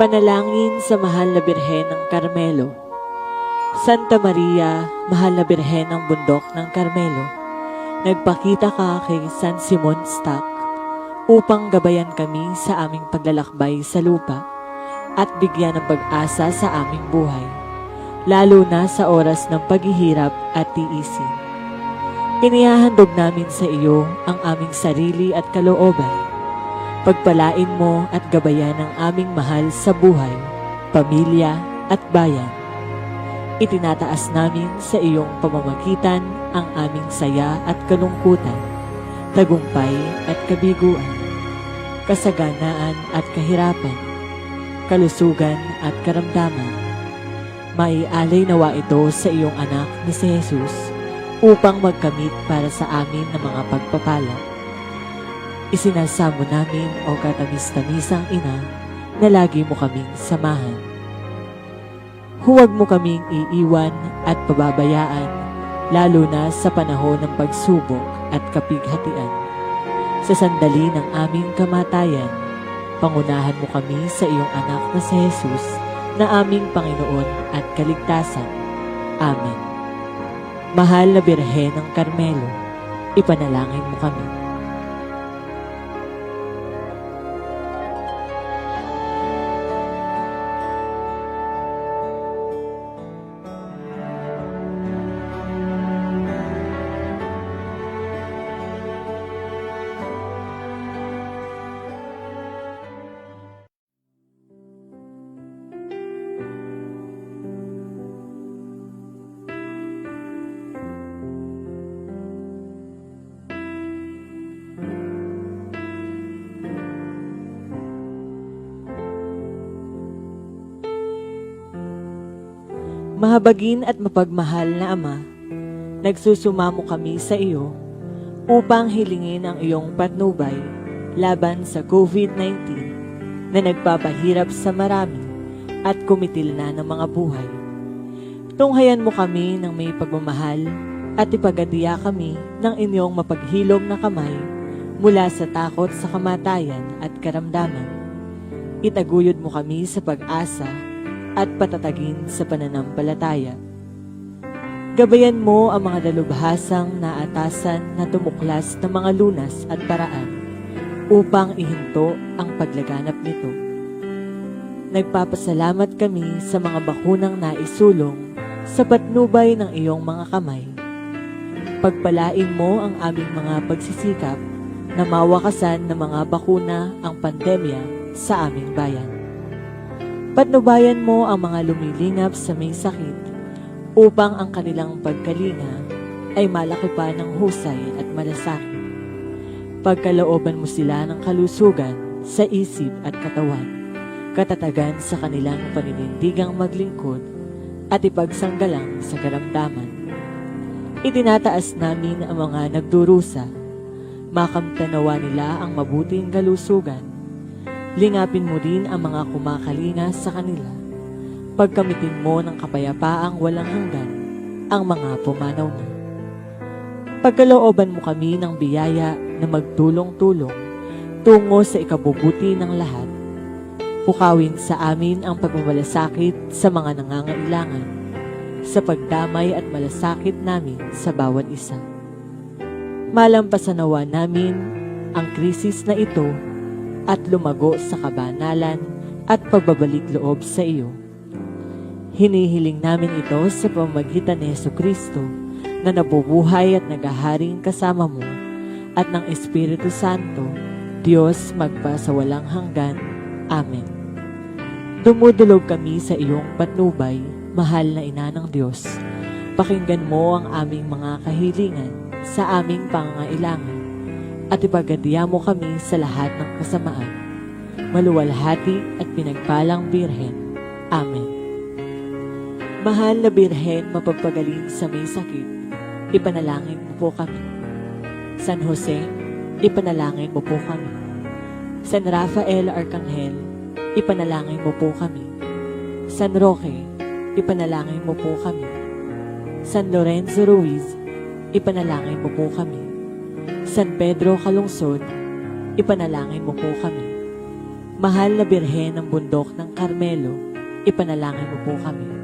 Panalangin sa Mahal na Birhen ng Carmelo. Santa Maria, Mahal na Birhen ng Bundok ng Carmelo, nagpakita ka kay San Simon Stock upang gabayan kami sa aming paglalakbay sa lupa at bigyan ng pag-asa sa aming buhay, lalo na sa oras ng paghihirap at tiisin. Inihahandog namin sa iyo ang aming sarili at kalooban. Pagpalain mo at gabayan ang aming mahal sa buhay, pamilya at bayan. Itinataas namin sa iyong pamamagitan ang aming saya at kalungkutan, tagumpay at kabiguan, kasaganaan at kahirapan, kalusugan at karamdaman. Maialay nawa ito sa iyong anak na si Jesus upang magkamit para sa amin ng mga pagpapala. Isinasamo namin o katamis-tamisang ina na lagi mo kaming samahan. Huwag mo kaming iiwan at pababayaan, lalo na sa panahon ng pagsubok at kapighatian. Sa sandali ng aming kamatayan, pangunahan mo kami sa iyong anak na si Jesus na aming Panginoon at Kaligtasan. Amen. Mahal na Birhen ng Carmelo, ipanalangin mo kami. Mahabagin at mapagmahal na Ama, nagsusumamo kami sa iyo upang hilingin ang iyong patnubay laban sa COVID-19 na nagpapahirap sa marami at kumitil na ng mga buhay. Tunghayan mo kami ng may pagmamahal at ipagadiya kami ng inyong mapaghilom na kamay mula sa takot sa kamatayan at karamdaman. Itaguyod mo kami sa pag-asa at patatagin sa pananampalataya. Gabayan mo ang mga dalubhasang naatasan na tumuklas ng mga lunas at paraan upang ihinto ang paglaganap nito. Nagpapasalamat kami sa mga bakunang naisulong sa patnubay ng iyong mga kamay. Pagpalain mo ang aming mga pagsisikap na mawakasan ng mga bakuna ang pandemya sa aming bayan. Patnubayan mo ang mga lumilingap sa may sakit upang ang kanilang pagkalinga ay malaki pa ng husay at malasakit. Pagkalooban mo sila ng kalusugan sa isip at katawan, katatagan sa kanilang paninindigang maglingkod at ipagsanggalang sa karamdaman. Itinataas namin ang mga nagdurusa, makamtanawa nila ang mabuting kalusugan. Lingapin mo rin ang mga kumakalinga sa kanila. Pagkamitin mo ng kapayapaang walang hanggan ang mga pumanaw na. Pagkalooban mo kami ng biyaya na magtulong-tulong tungo sa ikabubuti ng lahat. Pukawin sa amin ang pagmamalasakit sa mga nangangailangan, sa pagdamay at malasakit namin sa bawat isa. Malampasanawa namin ang krisis na ito at lumago sa kabanalan at pagbabalik loob sa iyo. Hinihiling namin ito sa pamamagitan ni Jesucristo na nabubuhay at nagaharing kasama mo at ng Espiritu Santo, Diyos magpasawalang hanggan. Amen. Dumudulog kami sa iyong patnubay, mahal na Ina ng Diyos. Pakinggan mo ang aming mga kahilingan sa aming pangangailangan at ipagadiya mo kami sa lahat ng kasamaan. Maluwalhati at pinagpalang Birhen. Amen. Mahal na Birhen, mapagpagaling sa may sakit, ipanalangin mo po kami. San Jose, ipanalangin mo po kami. San Rafael Arcangel, ipanalangin mo po kami. San Roque, ipanalangin mo po kami. San Lorenzo Ruiz, ipanalangin mo po kami. San Pedro Calungsod, ipanalangin mo po kami. Mahal na Birhen ng bundok ng Carmelo, ipanalangin mo po kami.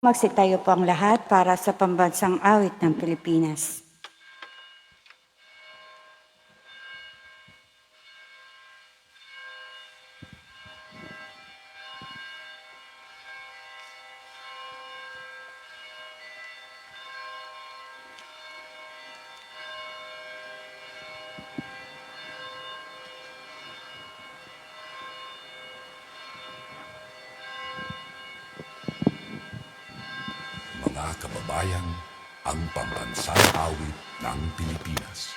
Magsitayo po ang lahat para sa pambansang awit ng Pilipinas. kababayan, ang pambansang awit ng Pilipinas.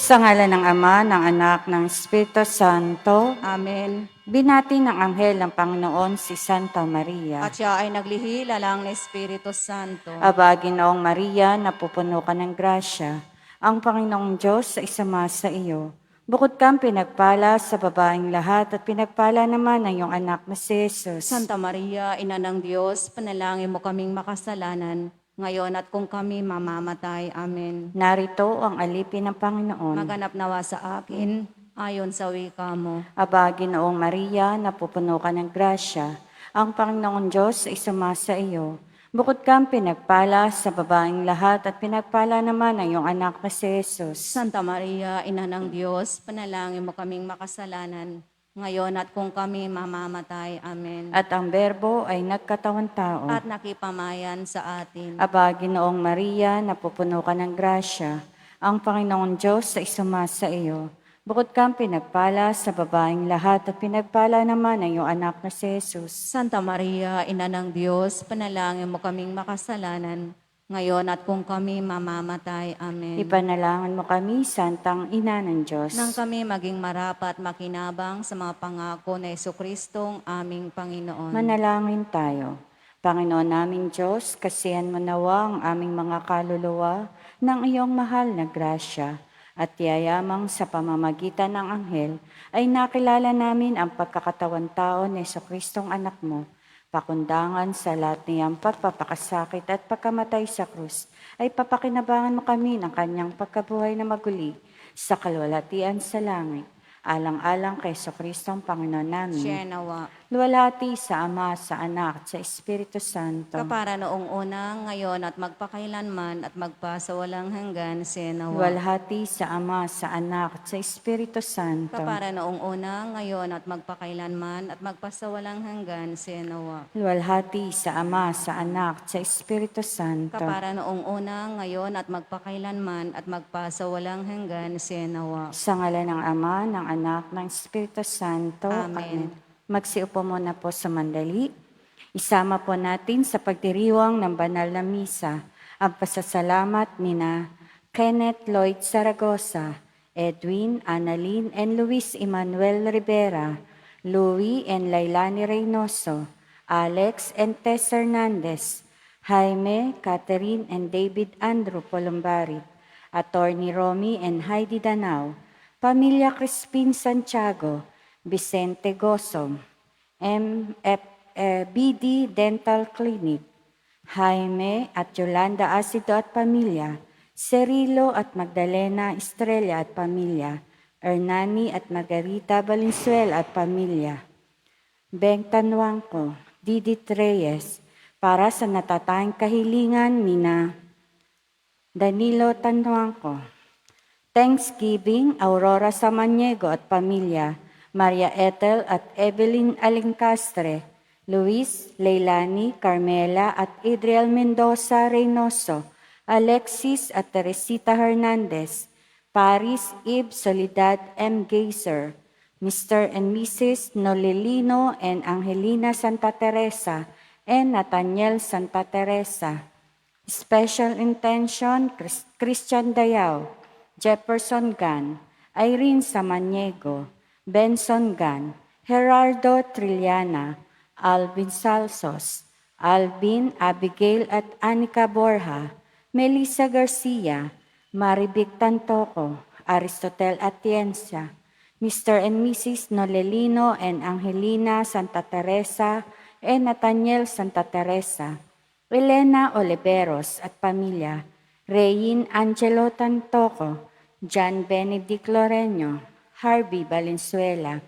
Sa ngalan ng Ama, ng Anak, ng Espiritu Santo, Amen. binati ng anghel ng Panginoon si Santa Maria. At siya ay naglihila lang ng Espiritu Santo. Aba, Ginoong Maria, napupuno ka ng grasya. Ang Panginoong Diyos ay isama sa iyo. Bukod kang pinagpala sa babaeng lahat at pinagpala naman ang iyong anak na si Jesus. Santa Maria, Ina ng Diyos, panalangin mo kaming makasalanan, ngayon at kung kami mamamatay. Amen. Narito ang alipin ng Panginoon. Maganap nawa sa akin, ayon sa wika mo. Aba, Ginoong Maria, napupuno ka ng grasya. Ang Panginoong Diyos ay isama sa iyo. Bukod kang pinagpala sa babaeng lahat at pinagpala naman ang iyong anak na si Jesus. Santa Maria, Ina ng Diyos, panalangin mo kaming makasalanan, ngayon at kung kami mamamatay. Amen. At ang Berbo ay nagkatawang tao. At nakipamayan sa atin. Aba, Ginoong Maria, napupuno ka ng grasya. Ang Panginoong Diyos ay isuma sa iyo. Bukod kang pinagpala sa babaeng lahat at pinagpala naman ang iyong anak na si Jesus. Santa Maria, Ina ng Diyos, panalangin mo kaming makasalanan, ngayon at kung kami mamamatay. Amen. Ipanalangin mo kami, Santang Ina ng Diyos. Nang kami maging marapat makinabang sa mga pangako na Jesucristong aming Panginoon. Manalangin tayo. Panginoon naming Diyos, kasihan mo nawa ang aming mga kaluluwa ng iyong mahal na grasya at yayamang sa pamamagitan ng anghel ay nakilala namin ang pagkakatawan tao ni Jesucristong anak mo. Pakundangan sa lahat niyang pagpapakasakit at pagkamatay sa krus, ay papakinabangan mo kami ng kanyang pagkabuhay na maguli sa kalwalatian sa langit. Alang-alang kay Jesucristong Panginoon namin. Siya nawa. Luwalhati sa Ama, sa Anak, at sa Espiritu Santo. Kapara noong una, ngayon at magpakailanman at magpasawalang hanggan. Siya nawa. Luwalhati sa Ama, sa Anak, at sa Espiritu Santo. Kapara noong una, ngayon at magpakailanman at magpasawalang hanggan. Siya nawa. Luwalhati sa Ama, sa Anak, at sa Espiritu Santo. Kapara noong una, ngayon at magpakailanman at magpasawalang hanggan. Siya nawa. Sa ngalan ng Ama, ng Anak, ng Espiritu Santo. Amen. Magsiupo muna po sa mandali. Isama po natin sa pagdiriwang ng banal na misa ang pasasalamat nina Kenneth Lloyd Zaragoza, Edwin, Annalyn, and Luis Emmanuel Rivera, Louie and Lailani Reynoso, Alex and Tess Hernandez, Jaime, Catherine, and David Andrew Polombari, Attorney Romy and Heidi Danao, Pamilya Crispin Santiago, Vicente Gosom, BD Dental Clinic, Jaime at Yolanda Acido at pamilya, Cirilo at Magdalena Estrella at pamilya, Hernani at Margarita Valenzuela at pamilya, Beng Tanwangco, Didit Reyes, para sa natatanging kahilingan nina Danilo Tanwangco. Thanksgiving, Aurora Samaniego at pamilya, Maria Ethel at Evelyn Alincastre, Luis, Leilani, Carmela at Adriel Mendoza Reynoso, Alexis at Teresita Hernandez, Paris, Eve, Soledad M. Geyser, Mr. and Mrs. Nolilino and Angelina Santa Teresa, and Nathaniel Santa Teresa, Special Intention, Christian Dayaw, Jefferson Gan, Irene Samaniego, Benson Gan, Gerardo Trillana, Alvin Salsos, Alvin, Abigail at Anika Borja, Melissa Garcia, Marivic Tantoco, Aristotel Atienza, Mr. and Mrs. Nolelino and Angelina Santa Teresa and Nathaniel Santa Teresa, Elena Oliveros at pamilya, Reyin Angelo Tantoco, John Benedict Loreño, Harvey Valenzuela,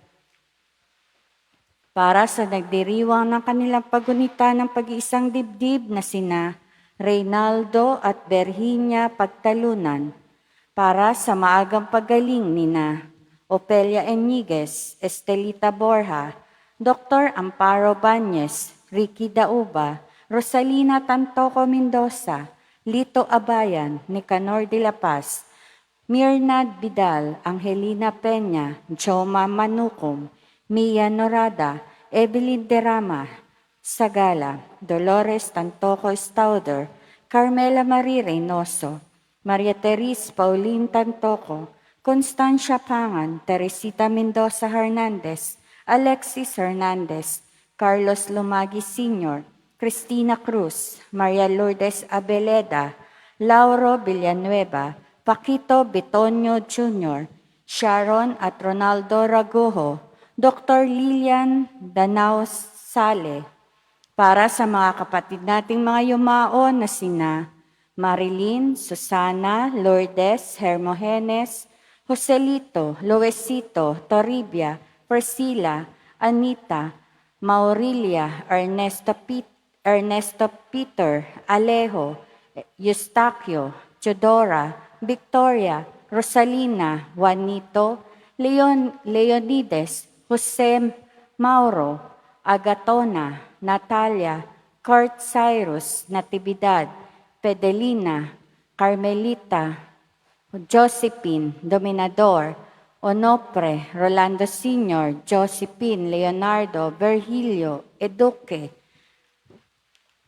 para sa nagdiriwang ng kanilang pagunita ng pag-iisang dibdib na sina Reynaldo at Virginia Pagtalunan, para sa maagang paggaling nina Opelia Eniguez, Estelita Borja, Dr. Amparo Bañez, Ricky Dauba, Rosalina Tantoco Mendoza, Lito Abayan, Nicanor de la Paz, Mirnad Vidal, Angelina Peña, Joma Manucom, Mia Norada, Evelyn Derama, Sagala, Dolores Tantoco Stauder, Carmela Marie Reynoso, Maria Teres Pauline Tantoco, Constancia Pangan, Teresita Mendoza Hernandez, Alexis Hernandez, Carlos Lumagi Sr., Cristina Cruz, Maria Lourdes Abeleda, Lauro Villanueva, Paquito Bitonio Jr., Sharon at Ronaldo Ragujo, Dr. Lilian Danao Sale, para sa mga kapatid nating mga yumao na sina Marilyn, Susana, Lourdes, Hermogenes, Joselito, Luesito, Toribia, Priscilla, Anita, Maurilia, Ernesto Peter, Alejo, Eustaquio, Chodora, Victoria, Rosalina, Juanito, Leonides, Jose Mauro, Agatona, Natalia, Kurt Cyrus, Natividad, Pedelina, Carmelita, Josephine, Dominador, Onopre, Rolando Sr., Josephine, Leonardo, Virgilio, Eduque,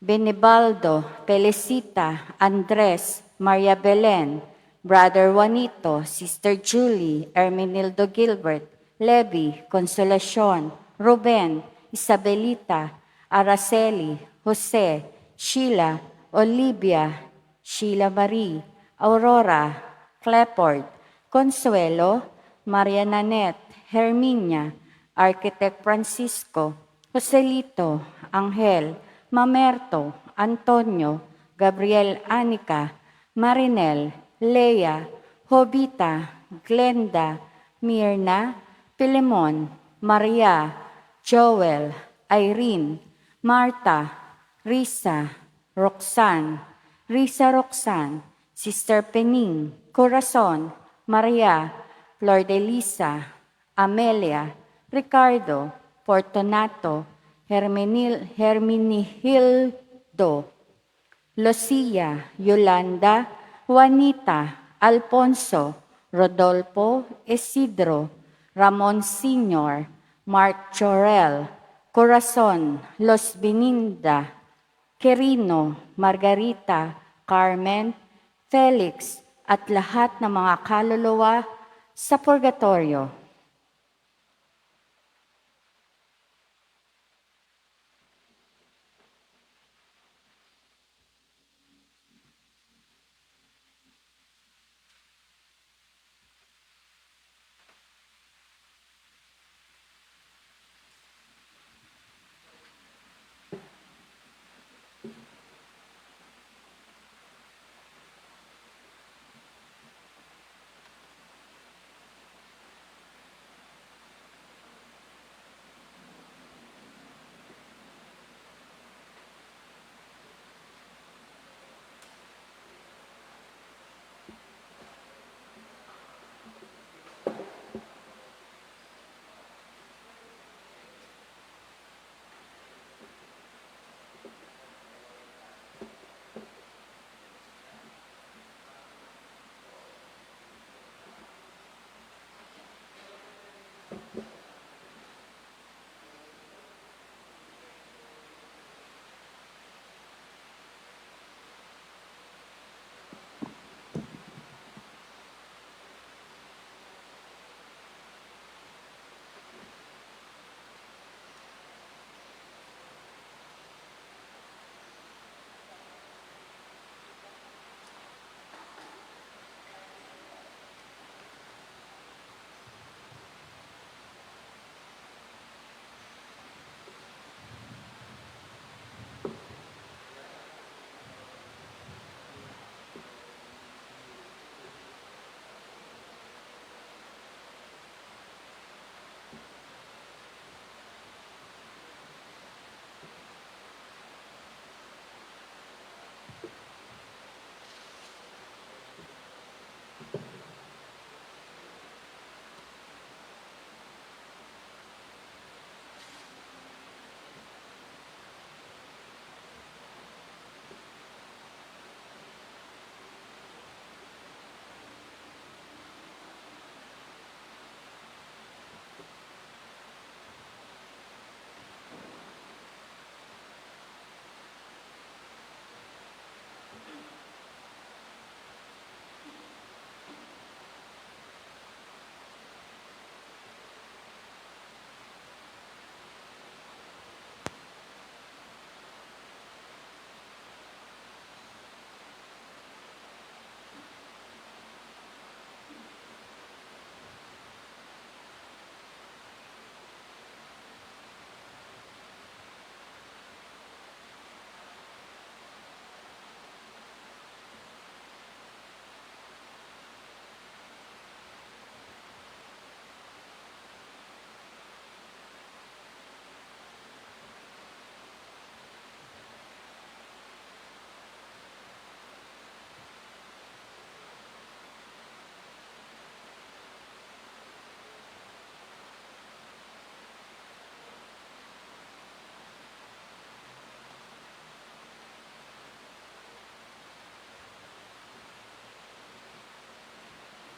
Benibaldo, Felicita, Andres, Maria Belen, Brother Juanito, Sister Julie, Ermenildo Gilbert, Levi, Consolacion, Ruben, Isabelita, Araceli, Jose, Sheila, Olivia, Sheila Marie, Aurora, Clepord, Consuelo, Maria Nanette, Herminia, Architect Francisco, Joselito, Angel, Mamerto, Antonio, Gabriel Anica, Marinel, Lea, Jovita, Glenda, Mirna, Pilemon, Maria, Joel, Irene, Marta, Risa, Roxanne, Sister Pening, Corazon, Maria, Flor de Lisa, Amelia, Ricardo, Fortunato, Herminihildo, Lucia, Yolanda, Juanita, Alfonso, Rodolfo, Isidro, Ramon Sr., Mark Chorel, Corazon, Los Bininda, Quirino, Margarita, Carmen, Felix, at lahat ng mga kaluluwa sa purgatorio.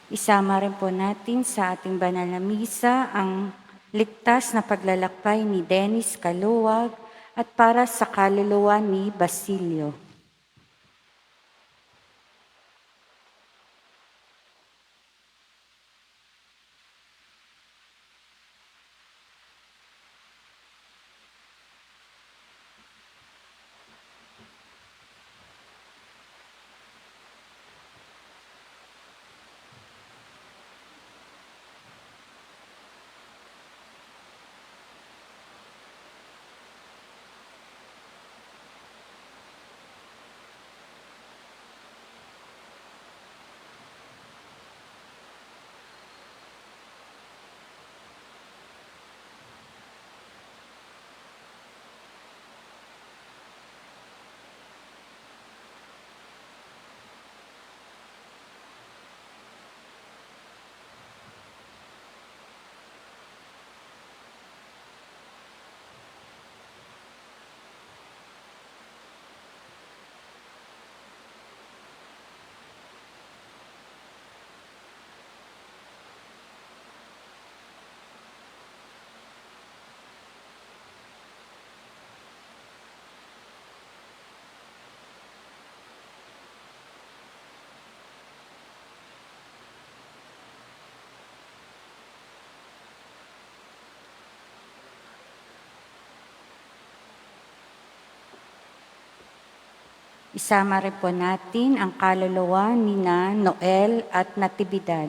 Isama rin po natin sa ating banal na misa ang ligtas na paglalakbay ni Dennis Kaluwag at para sa kaluluwa ni Basilio. Isama rin po natin ang kaluluwa ni na Noel at Natividad.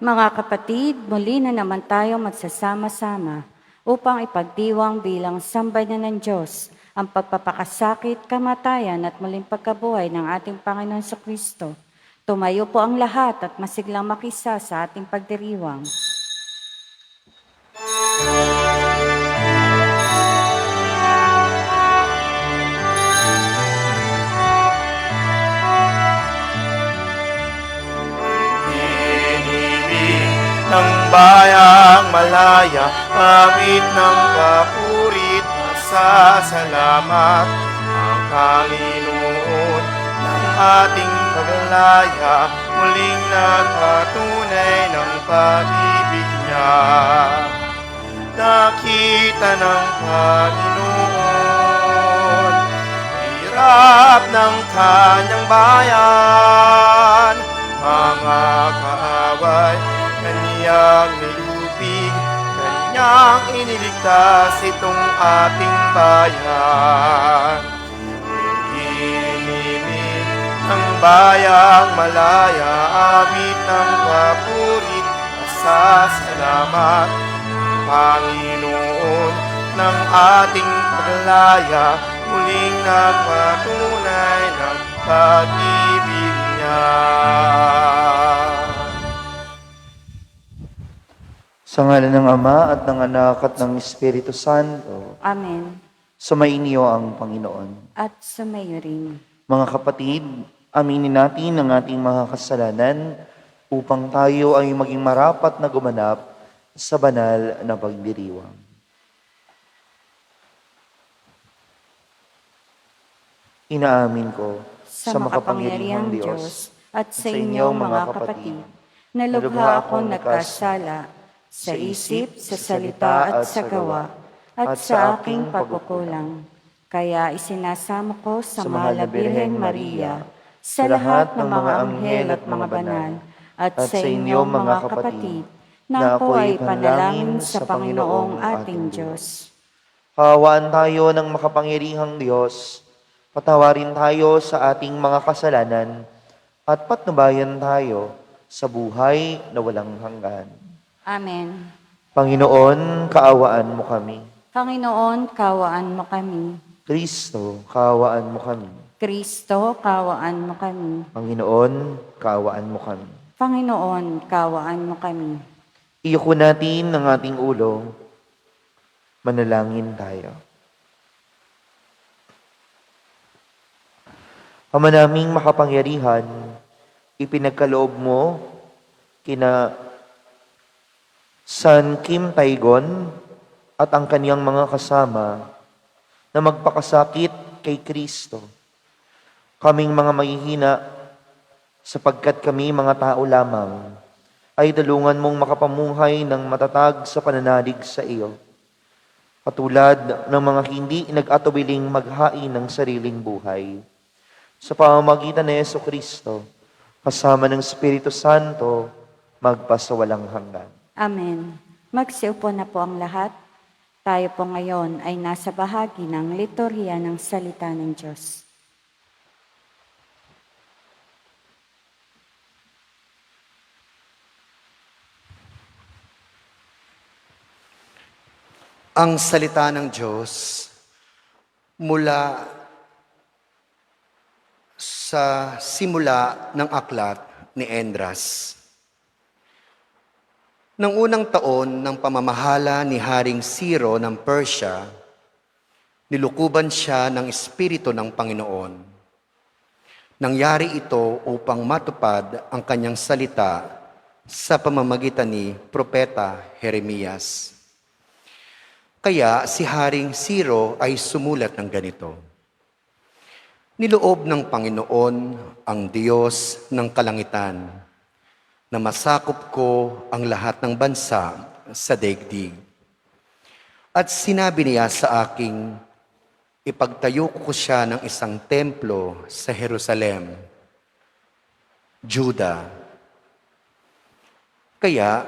Mga kapatid, muli na naman tayo magsasama-sama upang ipagdiwang bilang sambayan ng Diyos ang pagpapakasakit, kamatayan at muling pagkabuhay ng ating Panginoon Kristo. Tumayo po ang lahat at masiglang makisa sa ating pagdiriwang. Ng bayang malaya, awit ng papurit, pasasalamat ang Panginoon ng ating paglaya, muling nagpatunay ng pag-ibig niya. Nakita ng Panginoon, hirap ng kanyang bayan, mga kaaway, Kanyang nilubig, Kanyang iniligtas itong ating bayan. Inibig ng bayang malaya, awit ng papurit, pasasalamat ang Panginoon ng ating paglaya, muling nagpatunay ng pag-ibig niya. Sa ngalan ng Ama at ng Anak at ng Espiritu Santo, Amen. sumainyo ang Panginoon. At sumayo rin. Mga kapatid, aminin natin ang ating mga kasalanan upang tayo ay maging marapat na gumanap sa banal na pagdiriwang. Inaamin ko sa makapangyarihang Diyos at sa inyong mga kapatid, na lubha akong nagkasala sa isip, sa salita at sa gawa, at sa aking pagkukulang. Kaya isinasamo ko sa mahal na Birheng Maria, sa lahat ng mga anghel at mga banal, at sa inyong mga kapatid, na ako ay panalangin sa Panginoong ating Diyos. Hawaan tayo ng makapangyarihang Diyos. Patawarin tayo sa ating mga kasalanan at patnubayan tayo sa buhay na walang hanggan. Amen. Panginoon, kaawaan mo kami. Panginoon, kawaan mo kami. Kristo, kaawaan mo kami. Kristo, kawaan mo kami. Panginoon, kaawaan mo kami. Panginoon, kawaan mo kami. Iyuko natin ang ating ulo. Manalangin tayo. Ama naming makapangyarihan, ipinagkaloob mo kina San Kim Taygon at ang kaniyang mga kasama na magpakasakit kay Kristo. Kaming mga mahihina, sapagkat kami mga tao lamang, ay dalungan mong makapamuhay ng matatag sa pananalig sa iyo. Katulad ng mga hindi nag-atubiling maghain ng sariling buhay. Sa pamamagitan ni Jesucristo, kasama ng Espiritu Santo, magpasawalang hanggan. Amen. Magsiupo na po ang lahat. Tayo po ngayon ay nasa bahagi ng liturhiya ng salita ng Diyos. Ang salita ng Diyos mula sa simula ng aklat ni Esdras. Nang unang taon ng pamamahala ni Haring Ciro ng Persia, nilukuban siya ng Espiritu ng Panginoon. Nangyari ito upang matupad ang kanyang salita sa pamamagitan ni Propeta Jeremias. Kaya si Haring Ciro ay sumulat ng ganito: Niloob ng Panginoon ang Diyos ng kalangitan na masakop ko ang lahat ng bansa sa daigdig. At sinabi niya sa aking, ipagtayo ko siya ng isang templo sa Jerusalem, Juda. Kaya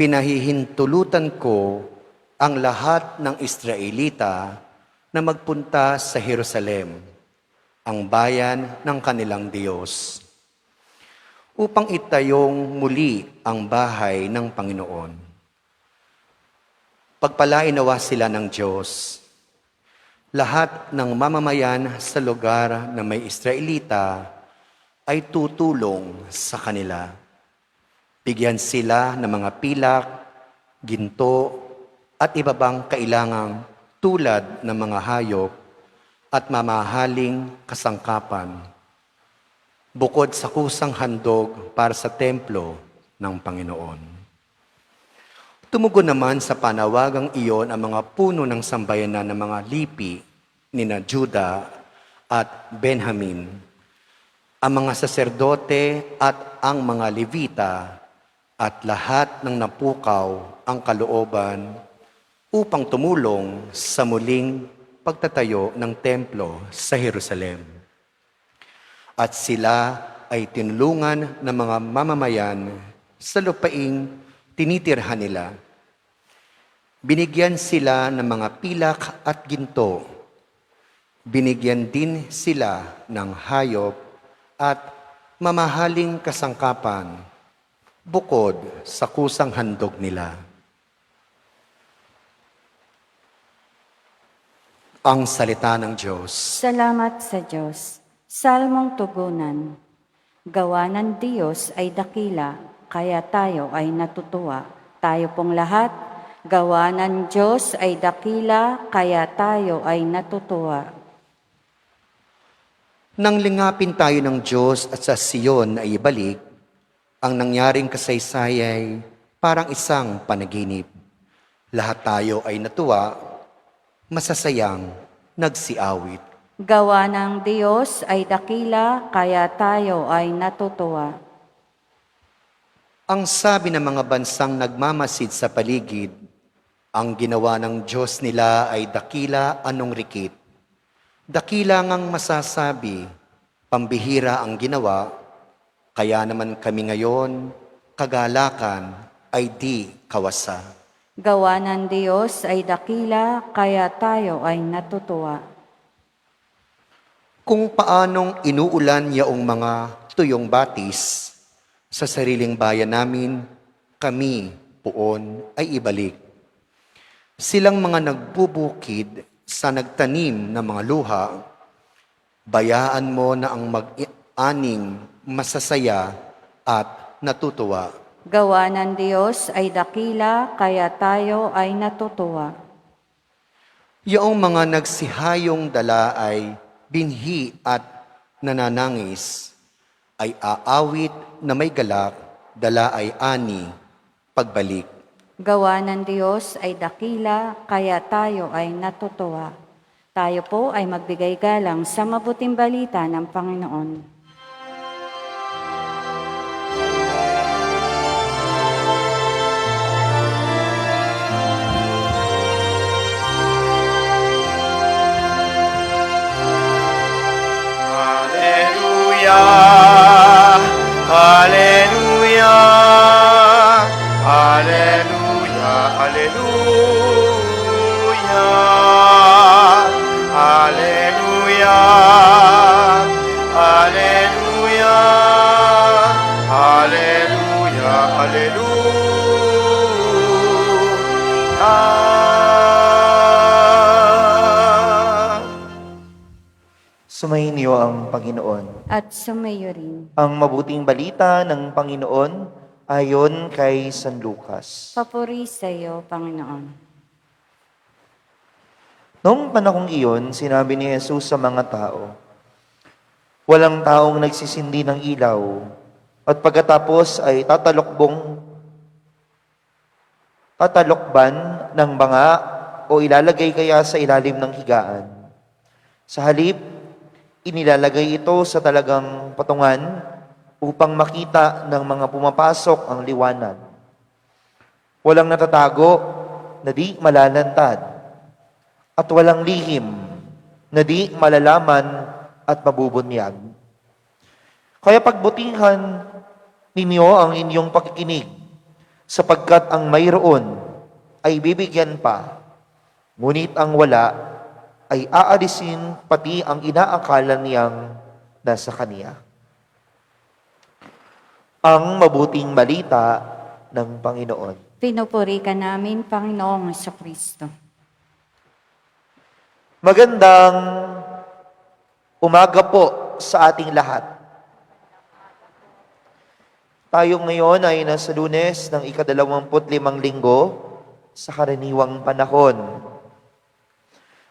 pinahihintulutan ko ang lahat ng Israelita na magpunta sa Jerusalem, ang bayan ng kanilang Diyos, upang itayong muli ang bahay ng Panginoon. Pagpalain nawa sila ng Diyos. Lahat ng mamamayan sa lugar na may Israelita ay tutulong sa kanila. Bigyan sila ng mga pilak, ginto, at iba bang kailangang tulad ng mga hayop at mamahaling kasangkapan, bukod sa kusang handog para sa templo ng Panginoon. Tumugon naman sa panawagang iyon ang mga puno ng sambayanan ng mga lipi nina Juda at Benjamin, ang mga saserdote at ang mga Levita, at lahat ng napukaw ang kalooban upang tumulong sa muling pagtatayo ng templo sa Jerusalem. At sila ay tinulungan ng mga mamamayan sa lupaing tinitirhan nila. Binigyan sila ng mga pilak at ginto. Binigyan din sila ng hayop at mamahaling kasangkapan, bukod sa kusang handog nila. Ang salita ng Diyos. Salamat sa Diyos. Salmong tugunan. Gawa ng Diyos ay dakila, kaya tayo ay natutuwa. Tayo pong lahat, gawa ng Diyos ay dakila, kaya tayo ay natutuwa. Nang lingapin tayo ng Diyos at sa Siyon ay ibalik, ang nangyaring kasaysayay parang isang panaginip. Lahat tayo ay natuwa, masasayang, nagsiawit. Gawa ng Diyos ay dakila, kaya tayo ay natutuwa. Ang sabi ng mga bansang nagmamasid sa paligid, ang ginawa ng Diyos nila ay dakila anong rikit. Dakila ngang masasabi, pambihira ang ginawa, kaya naman kami ngayon, kagalakan ay di kawasa. Gawa ng Diyos ay dakila, kaya tayo ay natutuwa. Kung paanong inuulan yaong mga tuyong batis, sa sariling bayan namin, kami poon ay ibalik. Silang mga nagbubukid sa nagtanim ng mga luha, bayaan mo na ang mag-aning masasaya at natutuwa. Gawa ng Diyos ay dakila, kaya tayo ay natutuwa. Yaong mga nagsihayong dala ay binhi at nananangis, ay aawit na may galak, dala ay ani, pagbalik. Gawa ng Diyos ay dakila, kaya tayo ay natutuwa. Tayo po ay magbigay galang sa mabuting balita ng Panginoon. Hallelujah, hallelujah, hallelujah, hallelujah, hallelujah, hallelujah, hallelujah, hallelujah. Sumayin niyo ang Panginoon. At sumayo rin. Ang mabuting balita ng Panginoon ayon kay San Lucas. Papuri sa iyo, Panginoon. Noong panahong iyon, sinabi ni Jesus sa mga tao, walang taong nagsisindi ng ilaw at pagkatapos ay tatalokban ng banga o ilalagay kaya sa ilalim ng higaan. Sa halip, inilalagay ito sa talagang patungan upang makita ng mga pumapasok ang liwanag. Walang natatago na di malalantad at walang lihim na di malalaman at mabubunyag. Kaya pagbutihan ninyo ang inyong pakikinig sapagkat ang mayroon ay bibigyan pa, ngunit ang wala ay aalisin pati ang inaakala niyang nasa kaniya. Ang mabuting balita ng Panginoon. Pinupuri ka namin, Panginoong Kristo. Magandang umaga po sa ating lahat. Tayo ngayon ay nasa Lunes ng ika-25 linggo sa karaniwang panahon.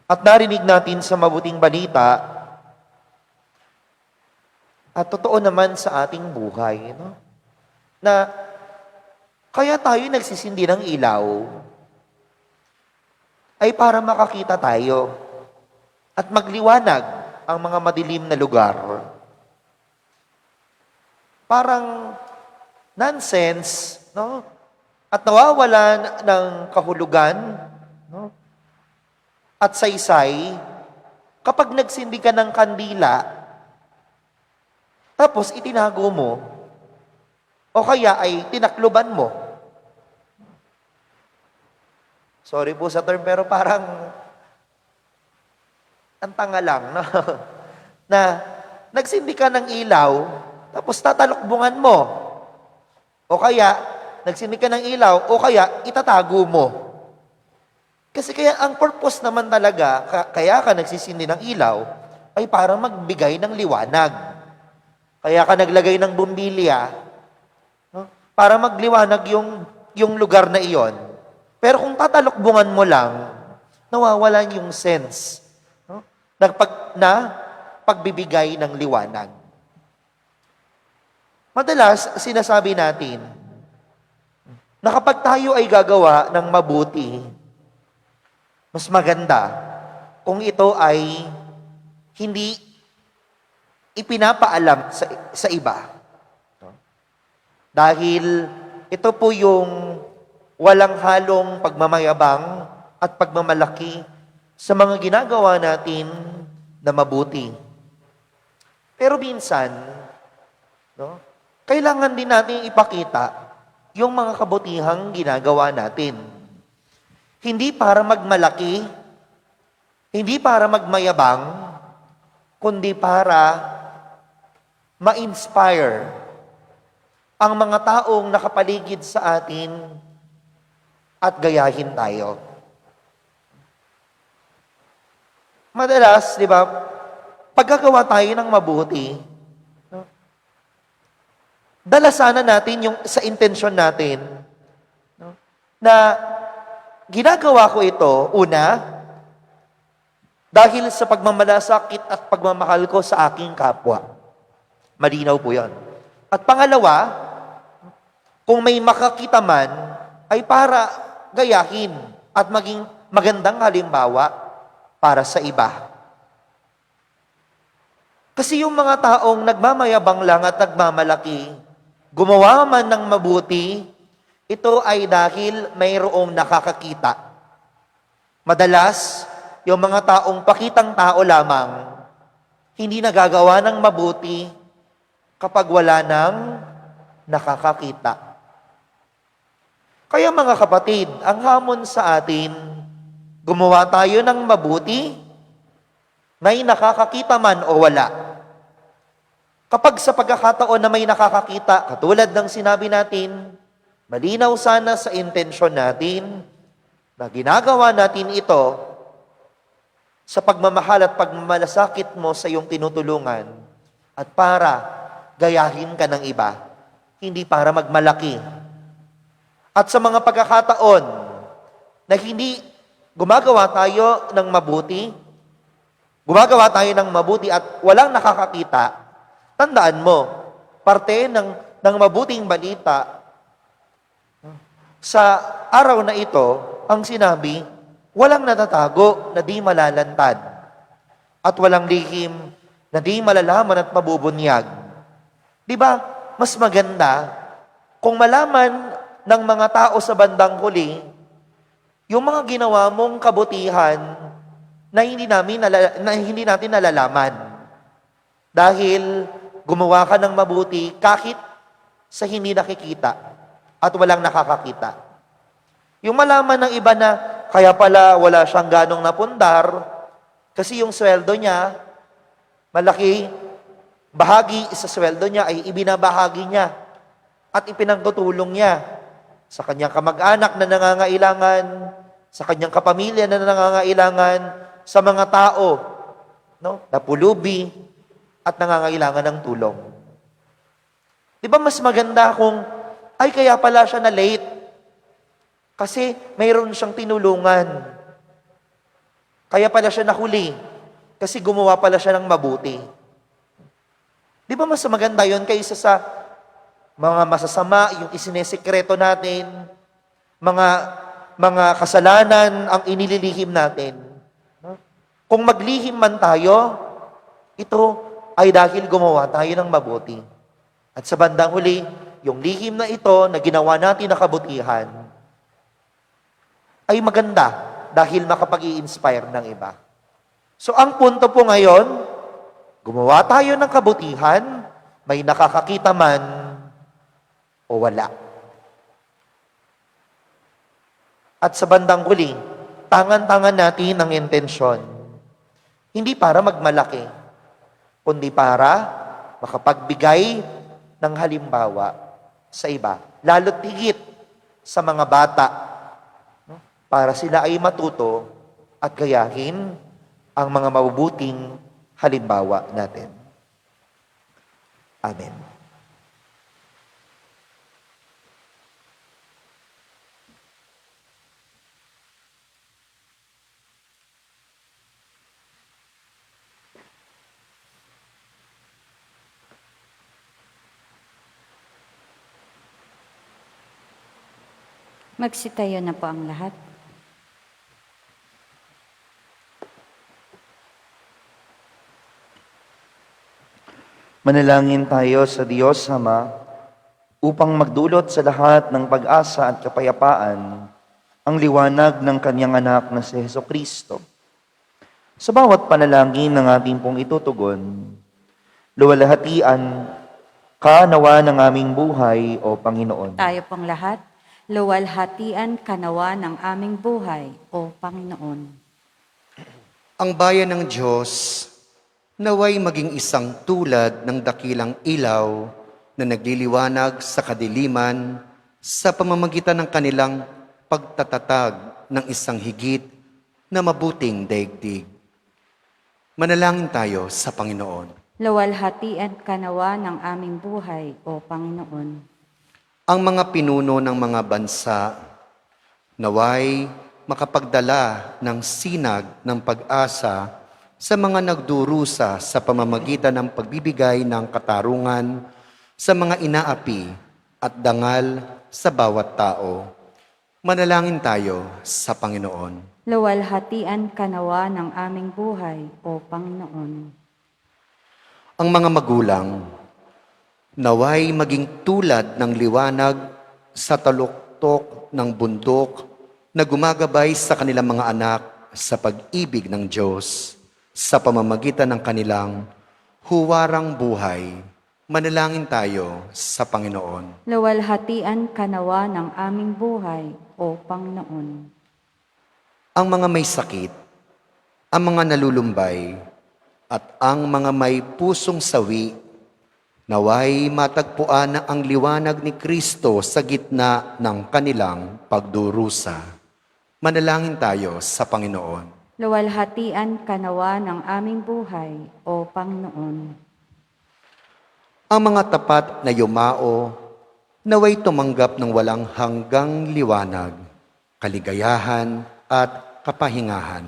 At narinig natin sa mabuting balita at totoo naman sa ating buhay, no? Na kaya tayo nagsisindi ng ilaw ay para makakita tayo at magliwanag ang mga madilim na lugar. Parang nonsense, no? At nawawalan ng kahulugan, no? At saysay, kapag nagsindi ka ng kandila, tapos itinago mo, o kaya ay tinakluban mo. Sorry po sa term, pero parang ang tanga lang, no? Na nagsindi ka ng ilaw, tapos tatalokbungan mo. O kaya, nagsindi ka ng ilaw, o kaya itatago mo. Kasi kaya ang purpose naman talaga, kaya ka nagsisindi ng ilaw, ay para magbigay ng liwanag. Kaya ka naglagay ng bumbilya, no? Para magliwanag yung lugar na iyon. Pero kung tatalokbungan mo lang, nawawalan yung sense, no? na pagbibigay ng liwanag. Madalas, sinasabi natin, na kapag tayo ay gagawa ng mabuti, mas maganda kung ito ay hindi ipinapaalam sa iba. No? Dahil ito po yung walang halong pagmamayabang at pagmamalaki sa mga ginagawa natin na mabuti. Pero minsan, no, kailangan din natin ipakita yung mga kabutihang ginagawa natin. Hindi para magmalaki, hindi para magmayabang, kundi para ma-inspire ang mga taong nakapaligid sa atin at gayahin tayo. Madalas, di ba, pagkagawa tayo ng mabuti, no, dala sana natin yung sa intensyon natin, no, na ginagawa ko ito, una, dahil sa pagmamalasakit at pagmamahal ko sa aking kapwa. Malinaw po yan. At pangalawa, kung may makakita man, ay para gayahin at maging magandang halimbawa para sa iba. Kasi yung mga taong nagmamayabang lang at nagmamalaki, gumawa man ng mabuti, ito ay dahil mayroong nakakakita. Madalas, yung mga taong pakitang tao lamang, hindi nagagawa ng mabuti kapag wala nang nakakakita. Kaya mga kapatid, ang hamon sa atin, gumawa tayo ng mabuti, may nakakakita man o wala. Kapag sa pagkakataon na may nakakakita, katulad ng sinabi natin, malinaw sana sa intensyon natin na ginagawa natin ito sa pagmamahal at pagmamalasakit mo sa iyong tinutulungan at para gayahin ka ng iba, hindi para magmalaki. At sa mga pagkakataon na hindi gumagawa tayo ng mabuti, gumagawa tayo ng mabuti at walang nakakakita, tandaan mo, parte ng mabuting balita sa araw na ito, ang sinabi, walang natatago na di malalantad at walang lihim na di malalaman at mabubunyag. Di ba, mas maganda kung malaman ng mga tao sa bandang huli yung mga ginawa mong kabutihan na hindi natin nalalaman. Dahil gumawa ka ng mabuti kahit sa hindi nakikita at walang nakakakita. Yung malaman ng iba na kaya pala wala siyang ganong napundar kasi yung sweldo niya, malaki, bahagi sa sweldo niya ay ibinabahagi niya at ipinagtutulong niya sa kanyang kamag-anak na nangangailangan, sa kanyang kapamilya na nangangailangan, sa mga tao, no, na pulubi at nangangailangan ng tulong. Di ba mas maganda kung, ay kaya pala siya na late kasi mayroon siyang tinulungan. Kaya pala siya nahuli kasi gumawa pala siya ng mabuti. Di ba mas maganda yon kaysa sa mga masasama, yung isinesikreto natin, mga kasalanan ang inililihim natin. No? Kung maglihim man tayo, ito ay dahil gumawa tayo ng mabuti. At sa bandang huli, yung lihim na ito na ginawa natin na kabutihan, ay maganda dahil makapag-i-inspire ng iba. So ang punto po ngayon, gumawa tayo ng kabutihan, may nakakakita man o wala. At sa bandang huli, tangan-tangan natin ang intensyon. Hindi para magmalaki, kundi para makapagbigay ng halimbawa sa iba. Lalo't higit sa mga bata, no? Para sila ay matuto at gayahin ang mga mabubuting halimbawa natin. Amen. Magsitayo na po ang lahat. Manalangin tayo sa Diyos Ama upang magdulot sa lahat ng pag-asa at kapayapaan ang liwanag ng kanyang anak na si Hesukristo. Sa bawat panalangin ng ating pong itutugon, luwalhatian ka nawa ng aming buhay, O Panginoon. Tayo pong lahat, luwalhatian kanawa ng aming buhay, O Panginoon. Ang bayan ng Diyos naway maging isang tulad ng dakilang ilaw na nagliliwanag sa kadiliman sa pamamagitan ng kanilang pagtatatag ng isang higit na mabuting daigdig. Manalangin tayo sa Panginoon. Luwalhatian kanawa ng aming buhay, O Panginoon. Ang mga pinuno ng mga bansa naway makapagdala ng sinag ng pag-asa sa mga nagdurusa sa pamamagitan ng pagbibigay ng katarungan sa mga inaapi at dangal sa bawat tao. Manalangin tayo sa Panginoon. Luwalhatian kanawa ng aming buhay, O Panginoon. Ang mga magulang naway maging tulad ng liwanag sa taluktok ng bundok na gumagabay sa kanilang mga anak sa pag-ibig ng Diyos sa pamamagitan ng kanilang huwarang buhay. Manalangin tayo sa Panginoon. Luwalhatian kanawa ng aming buhay, O Panginoon. Ang mga may sakit, ang mga nalulumbay, at ang mga may pusong sawi, naway matagpuan ang liwanag ni Kristo sa gitna ng kanilang pagdurusa. Manalangin tayo sa Panginoon. Luwalhatian kanawa ng aming buhay, O Panginoon. Ang mga tapat na yumao, naway tumanggap ng walang hanggang liwanag, kaligayahan at kapahingahan.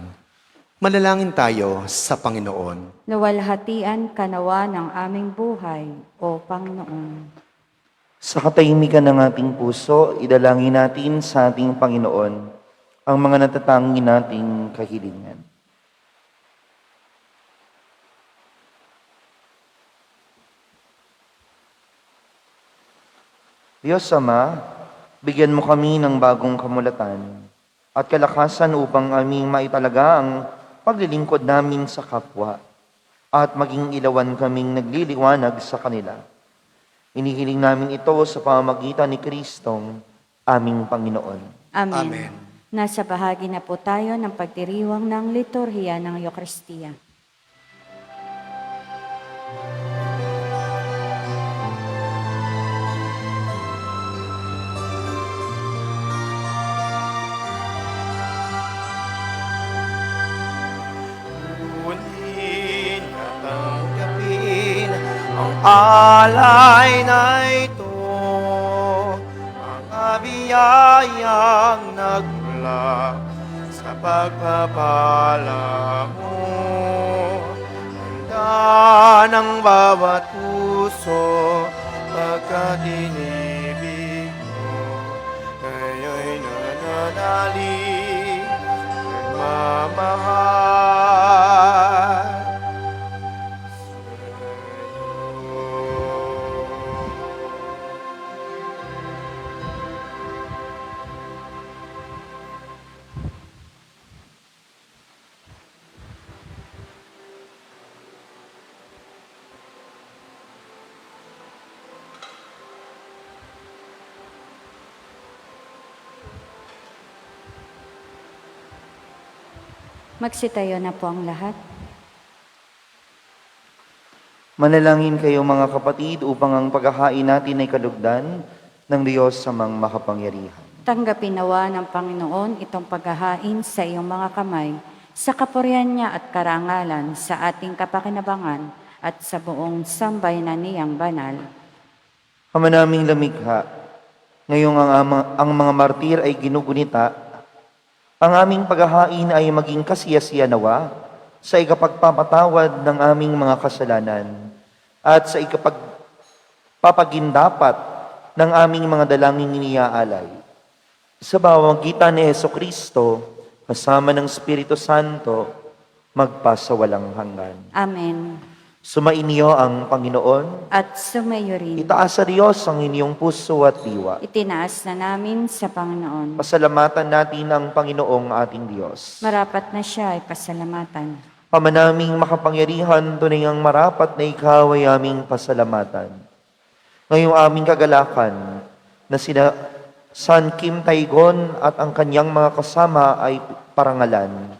Manalangin tayo sa Panginoon. Luwalhatian kanawa ng aming buhay, O Panginoon. Sa katahimikan ng ating puso, idalangin natin sa ating Panginoon ang mga natatangi nating kahilingan. Diyos Ama, bigyan mo kami ng bagong kamulatan at kalakasan upang aming maitalaga ang paglilingkod namin sa kapwa at maging ilawan kaming nagliliwanag sa kanila. Inihiling namin ito sa pamamagitan ni Kristong aming Panginoon. Amen. Amen. Nasa bahagi na po tayo ng pagdiriwang ng liturhiya ng Eucharistia. Ngunit natanggapin ang alay na ito, mga biyayang nagmula sa pagpapala mo. Handa ng bawat puso pagkat inibig mo, ngayon'y nananalig, nagmamahal Magsitayo na po ang lahat. Manalangin kayo mga kapatid upang ang paghahain natin ay kalugdan ng Diyos sa mga makapangyarihan. Tanggapin nawa ng Panginoon itong paghahain sa iyong mga kamay, sa kapurihan niya at karangalan, sa ating kapakinabangan at sa buong sambayanan niyang banal. Ama naming lamikha, ngayong ang mga martir ay ginugunita, ang aming paghahain ay maging kasiyasiya nawa sa ikapagpapatawad ng aming mga kasalanan at sa ikapagpapagindapat ng aming mga dalangin iniaalay. Sa pamamagitan ni Hesukristo, kasama ng Espiritu Santo, magpasawalang hanggan. Amen. Sumainyo ang Panginoon. At sumayo rin. Itaas sa Diyos ang inyong puso at diwa. Itinaas na namin sa Panginoon. Pasalamatan natin ang Panginoong ating Diyos. Marapat na siya ay pasalamatan. Pamanaming makapangyarihan, tunay ang marapat na ikaw ay aming pasalamatan. Ngayong aming kagalakan na sina San Kim Taigon at ang kanyang mga kasama ay parangalan.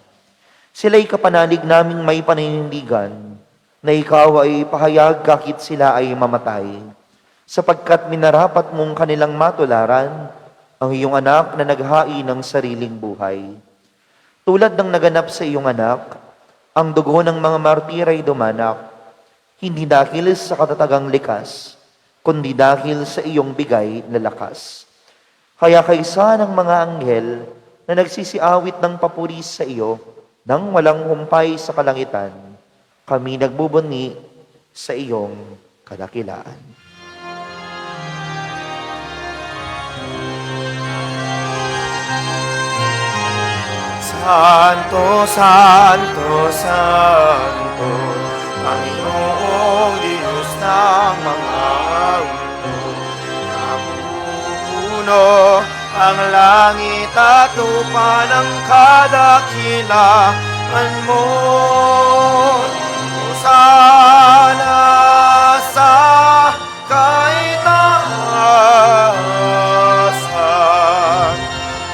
Sila'y kapanalig naming may paninindigan na ikaw ay pahayag kakit sila ay mamatay, sapagkat minarapat mong kanilang matularan ang iyong anak na naghain ng sariling buhay. Tulad ng naganap sa iyong anak, ang dugo ng mga martir ay dumanak, hindi dahil sa katatagang likas, kundi dahil sa iyong bigay na lakas. Kaya kaysa ng mga anghel na nagsisiawit ng papuri sa iyo, nang walang humpay sa kalangitan, kami nagbubunyi sa iyong kadakilaan. Santo, Santo, Santo, Panginoong Diyos ng mga mundo. Napupuno ang langit at lupa ng kadakilaan mo. Hosana sa kaitaasan,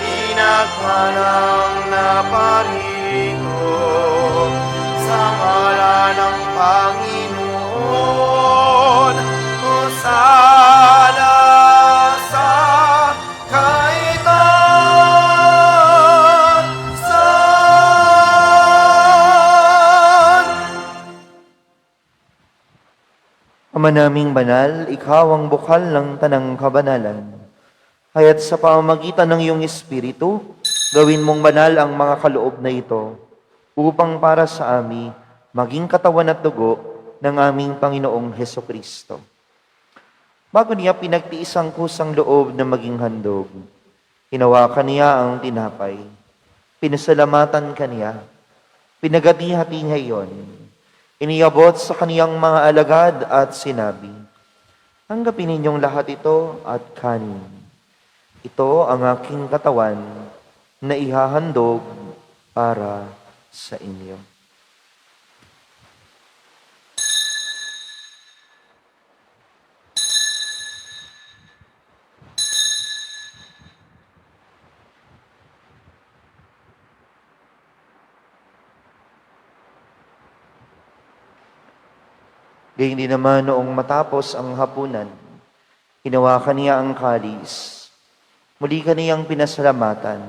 pinagpalang na parito sa ngalan ng Panginoon. Hosana sa kaitaasan. Ama naming banal, ikaw ang bukal ng tanang kabanalan. Kaya't sa pamamagitan ng iyong Espiritu, gawin mong banal ang mga kaloob na ito, upang para sa amin maging katawan at dugo ng aming Panginoong Heso Kristo. Bago niya pinagtiis ang kusang loob na maging handog, hinawakan niya ang tinapay, pinasalamatan kaniya, pinagati-hati niya iyon, iniabot sa kaniyang mga alagad at sinabi, "Tanggapin ninyong lahat ito at kanin. Ito ang aking katawan na ihahandog para sa inyo." Gayun din naman noong matapos ang hapunan, hinawakan niya ang kalis. Muli kaniyang pinasalamatan.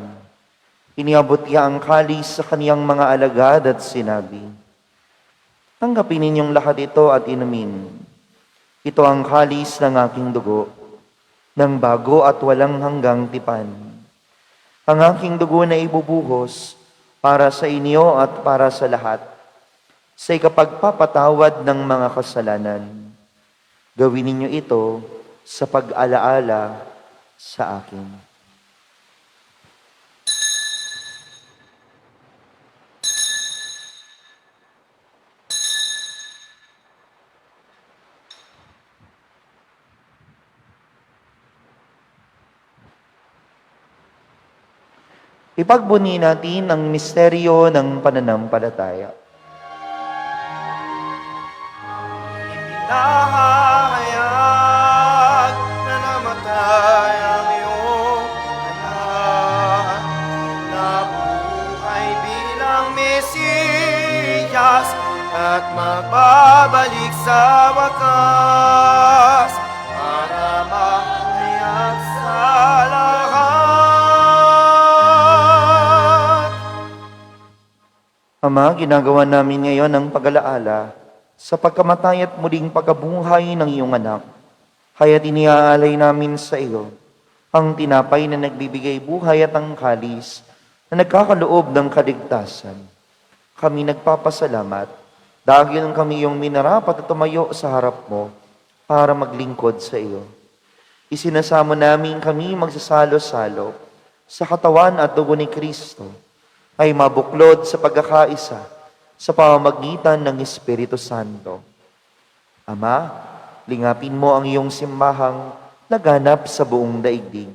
Iniabot niya ang kalis sa kaniyang mga alagad at sinabi, "Tanggapin ninyong lahat ito at inumin. Ito ang kalis ng aking dugo, ng bago at walang hanggang tipan. Ang aking dugo na ibubuhos para sa inyo at para sa lahat, sa ikapagpapatawad ng mga kasalanan. Gawin ninyo ito sa pag-alaala sa akin." Ipagbuni natin ang misteryo ng pananampalataya. Nahahayag na namatay ang iyong anak, nabuhay bilang Mesiyas at magbabalik sa wakas para mahayag sa lahat. Ama, ginagawa namin ngayon ang pag-alaala sa pagkamatay at muling pagkabuhay ng iyong anak. Kaya't iniaalay namin sa iyo ang tinapay na nagbibigay buhay at ang kalis na nagkakaloob ng kaligtasan. Kami nagpapasalamat dahil kami iyong minarapat at tumayo sa harap mo para maglingkod sa iyo. Isinasamo namin kami magsasalo-salo sa katawan at dugo ni Kristo ay mabuklod sa pagkakaisa sa pamamagitan ng Espiritu Santo. Ama, lingapin mo ang iyong simbahang laganap sa buong daigdig.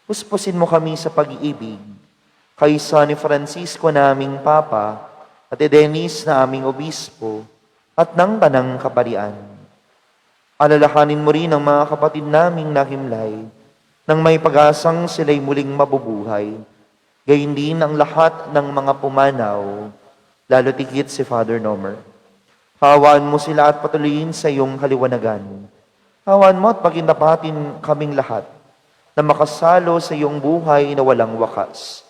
Puspusin mo kami sa pag-iibig kay San Francisco na aming Papa at Denis na aming Obispo at ng Tanang Kaparian. Alalahanin mo rin ang mga kapatid naming nahimlay nang may pag-asang sila'y muling mabubuhay. Gayon din ang lahat ng mga pumanaw, lalo tigit si Father Nomer. Hawaan mo sila at patuloyin sa iyong kaliwanagan. Hawaan mo at pagindapatin kaming lahat na makasalo sa iyong buhay na walang wakas.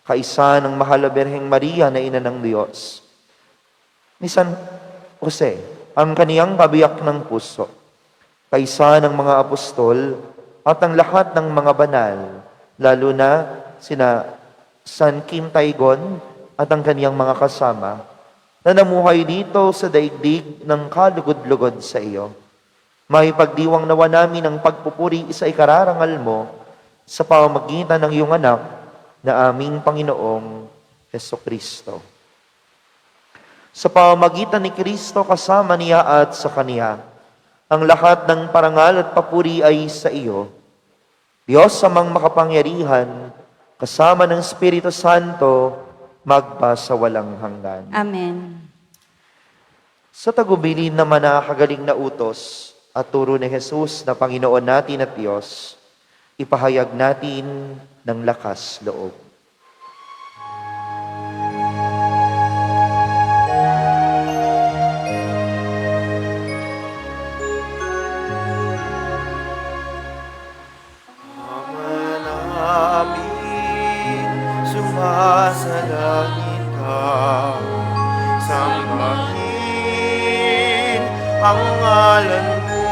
Kaisa ng mahal na Birheng Maria na Ina ng Diyos. Ni San Jose, ang kaniyang kabiyak ng puso. Kaisa ng mga apostol at ang lahat ng mga banal, lalo na sina San Kim Taigon at ang kaniyang mga kasama, na namuhay dito sa daigdig ng kalugod-lugod sa iyo. May pagdiwang nawa namin ang pagpupuri sa ikararangal mo sa pamamagitan ng iyong anak na aming Panginoong Hesukristo. Sa pamamagitan ni Kristo kasama niya at sa Kaniya, ang lahat ng parangal at papuri ay sa iyo. Diyos amang makapangyarihan, kasama ng Espiritu Santo, magpa sa walang hanggan. Amen. Sa tagubilin naman na kagaling na utos at turo ni Jesus na Panginoon natin at Diyos, ipahayag natin ng lakas loob. Ama namin, sumasalangit ka, sambahin ang ngalan mo,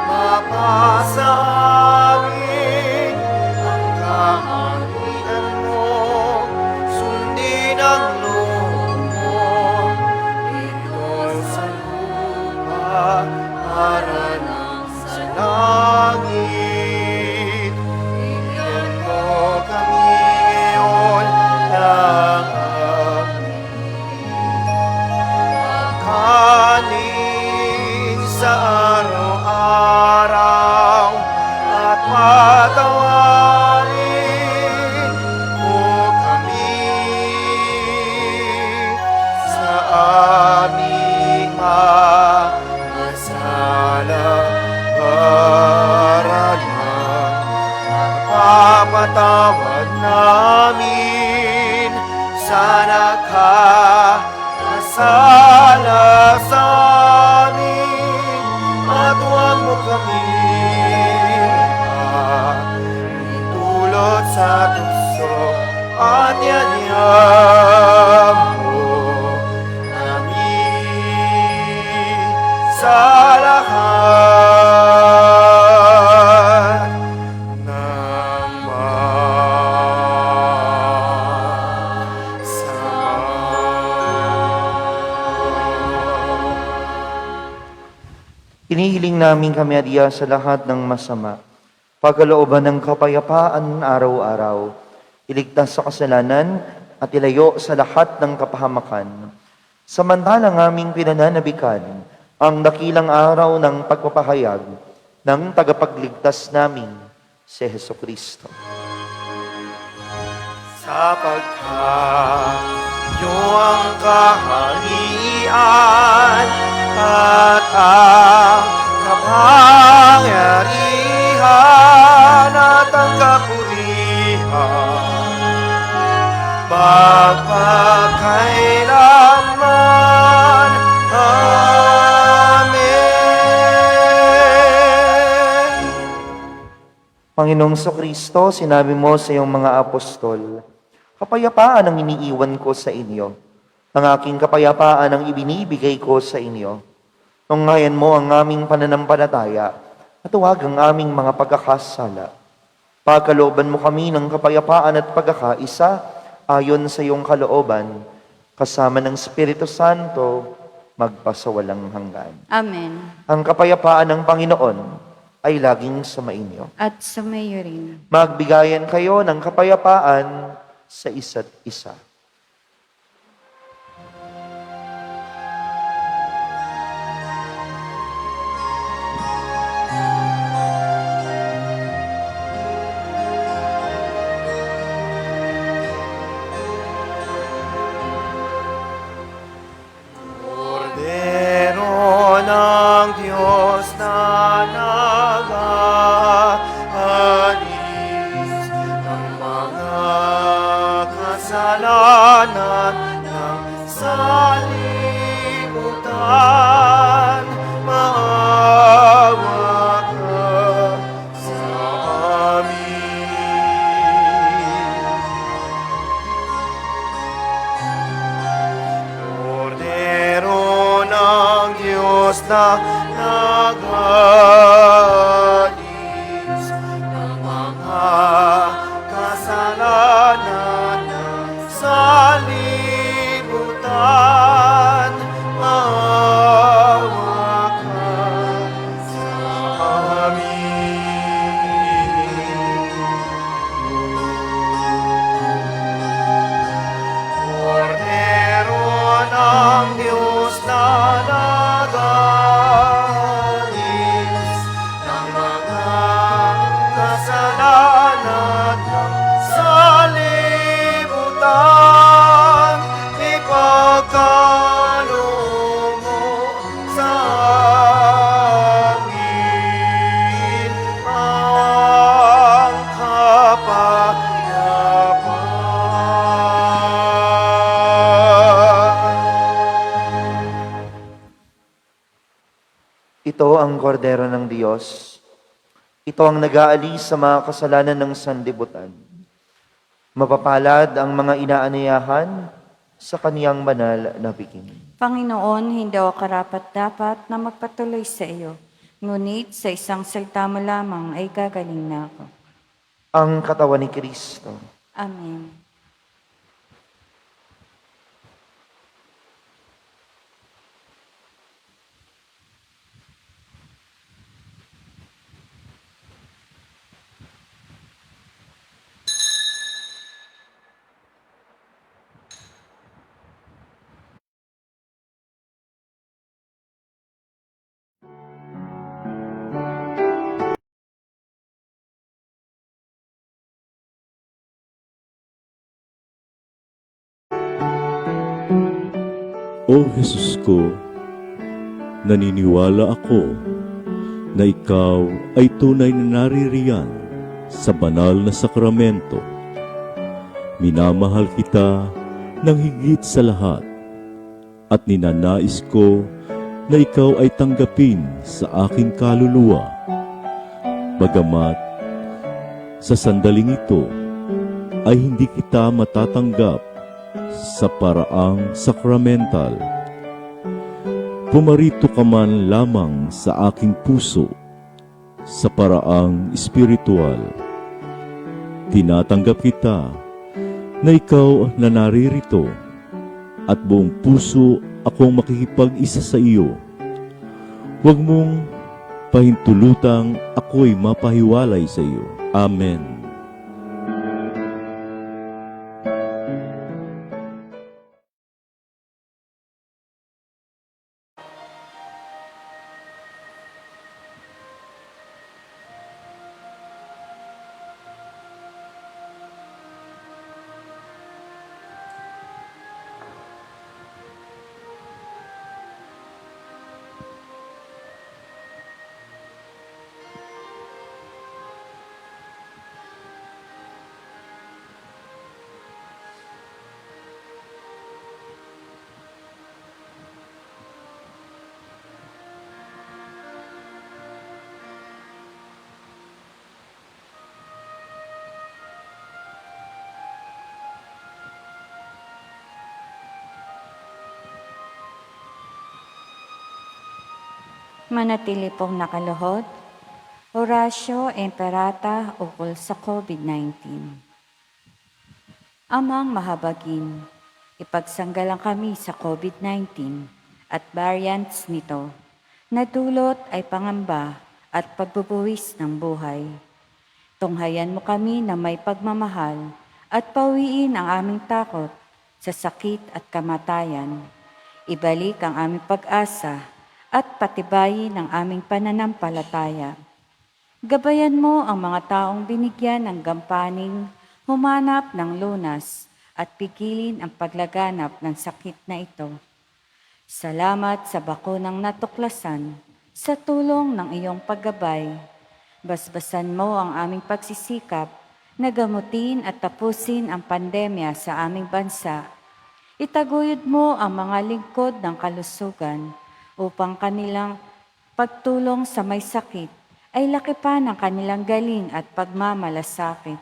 mapasa amin ang kaharian mo, sundin ang loob mo, dito sa lupa, para ng sa langit. Bigyan mo kami ngayon ng kanin sa araw-araw at patawarin mo kami sa aming masala para na papatawad namin sa nakakasala sa amin at huwag mo kami itulot sa tukso at yanyan mo namin sa lahat ng Hinihiling namin kami, Adya, sa lahat ng masama, pagkalooban ng kapayapaan araw-araw, iligtas sa kasalanan at ilayo sa lahat ng kapahamakan. Samantalang aming pinananabikan ang dakilang araw ng pagpapahayag ng tagapagligtas namin, si Hesukristo. Sapagkat iyo ang kaharian at ang kapangyarihan at ang kapurihan magpakailanman. Amen. Panginoong Kristo, sinabi mo sa iyong mga apostol, kapayapaan ang iniiwan ko sa inyo. Ang aking kapayapaan ang ibinibigay ko sa inyo. Tunghayan mo ang aming pananampalataya at huwag ang aming mga pagkakasala. Pagkalooban mo kami ng kapayapaan at pagkakaisa ayon sa iyong kalooban, kasama ng Espiritu Santo, magpasawalang hanggan. Amen. Ang kapayapaan ng Panginoon ay laging sumainyo. At sumayo rin. Magbigayan kayo ng kapayapaan sa isa't isa. kasalanan ng salibutan. Maawa ka sa amin. Kordero ng Diyos na nag-alis ng mga kasalanan ng salibutan. Maawa ka sa amin. Kordero ng Diyos na nag-alis ng mga kasalanan ng salibutan, ipagkaloob mo sa amin ang kapayapaan. Ito ang kordero ng Diyos. Ito ang nag-aalis sa mga kasalanan ng sanlibutan. Mapapalad ang mga inaanayahan sa kaniyang banal na biging. Panginoon, hindi ako karapat-dapat na magpatuloy sa iyo. Ngunit sa isang salita mo lamang ay gagaling na ako. Ang katawan ni Kristo. Amen. O Jesus ko, naniniwala ako na ikaw ay tunay na naririyan sa banal na sakramento. Minamahal kita ng higit sa lahat at ninanais ko na ikaw ay tanggapin sa aking kaluluwa. Bagamat sa sandaling ito ay hindi kita matatanggap sa paraang sakramental. Pumarito ka man lamang sa aking puso sa paraang espiritual. Tinatanggap kita na ikaw na naririto at buong puso akong makikipag-isa sa iyo. Huwag mong pahintulutang ako'y mapahiwalay sa iyo. Amen. Manatili pong nakaluhod. Orasyo Imperata ukol sa COVID-19. Amang mahabagin, ipagsanggalang kami sa COVID-19 at variants nito na dulot ay pangamba at pagbubuwis ng buhay. Tunghayan mo kami na may pagmamahal at pawiin ang aming takot sa sakit at kamatayan. Ibalik ang aming pag-asa at patibayin ang aming pananampalataya. Gabayan mo ang mga taong binigyan ng gampaning humanap ng lunas at pigilin ang paglaganap ng sakit na ito. Salamat sa bakunang natuklasan sa tulong ng iyong paggabay. Basbasan mo ang aming pagsisikap nagamutin at tapusin ang pandemya sa aming bansa. Itaguyod mo ang mga lingkod ng kalusugan upang kanilang pagtulong sa may sakit ay lakipan ang kanilang galing at pagmamalasakit.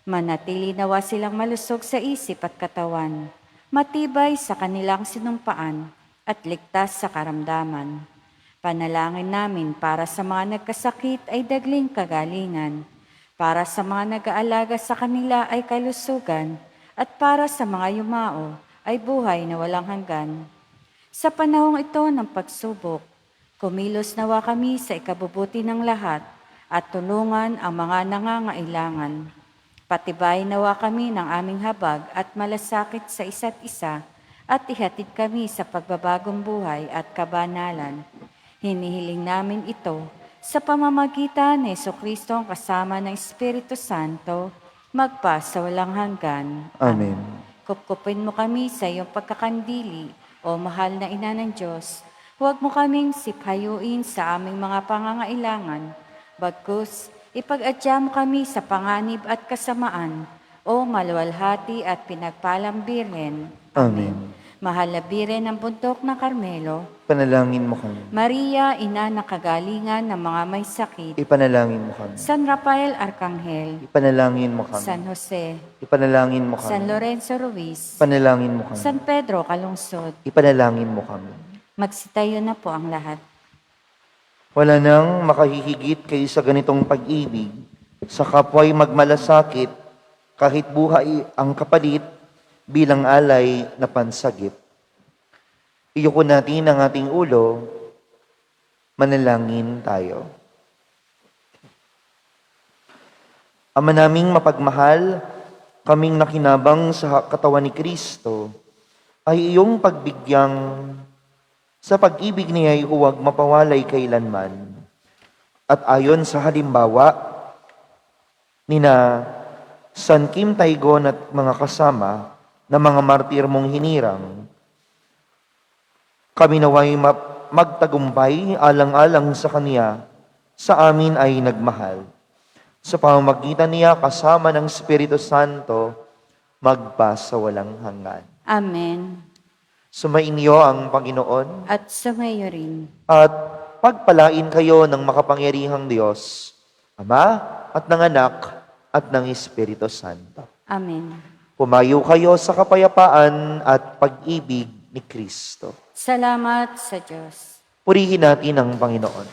Manatili nawa silang malusog sa isip at katawan, matibay sa kanilang sinumpaan at ligtas sa karamdaman. Panalangin namin para sa mga nagkasakit ay dagling kagalingan, para sa mga nag-aalaga sa kanila ay kalusugan, at para sa mga yumao ay buhay na walang hanggan. Sa panahong ito ng pagsubok, kumilos nawa kami sa ikabubuti ng lahat at tulungan ang mga nangangailangan. Patibay nawa kami ng aming habag at malasakit sa isa't isa at ihatid kami sa pagbabagong buhay at kabanalan. Hinihiling namin ito sa pamamagitan ni Jesucristo kasama ng Espiritu Santo, magpa sa walang hanggan. Amen. Kupkupin mo kami sa iyong pagkakandili, o mahal na Ina ng Diyos. Huwag mo kaming siphayuin sa aming mga pangangailangan, bagkus ipag-adya mo kami sa panganib at kasamaan, o maluwalhati at pinagpalang Birhen. Amen. Mahal na Birhen ng bundok ng Carmelo, Ipanalangin mo kami. Maria, ina ng kagalingan ng mga may sakit, Ipanalangin mo kami. San Rafael Arcangel, Ipanalangin mo kami. San Jose, Ipanalangin mo San kami. Lorenzo Ruiz, Ipanalangin mo kami. San Pedro Calungsod. Ipanalangin mo kami. Magsitayo na po ang lahat. Wala nang makahihigit kay sa ganitong pag-ibig, sa kapwa'y magmalasakit, kahit buhay ang kapalit, bilang alay na pansagip. Iyuko natin ang ating ulo, manalangin tayo. Ama naming mapagmahal, kaming nakinabang sa katawan ni Kristo, ay iyong pagbigyang sa pag-ibig niya ay huwag mapawalay kailanman. At ayon sa halimbawa, nina San Kim Taygon at mga kasama na mga martir mong hinirang, kami naway magtagumpay alang-alang sa Kanya, sa amin ay nagmahal. Sa pamamagitan niya kasama ng Espiritu Santo, magpa sa walang hanggan. Amen. Sumainyo ang Panginoon At sumayo rin. at pagpalain kayo ng makapangyarihang Diyos, Ama at ng Anak at ng Espiritu Santo. Amen. Pumayo kayo sa kapayapaan at pag-ibig ni Kristo. Salamat sa Diyos. Purihin natin ang Panginoon.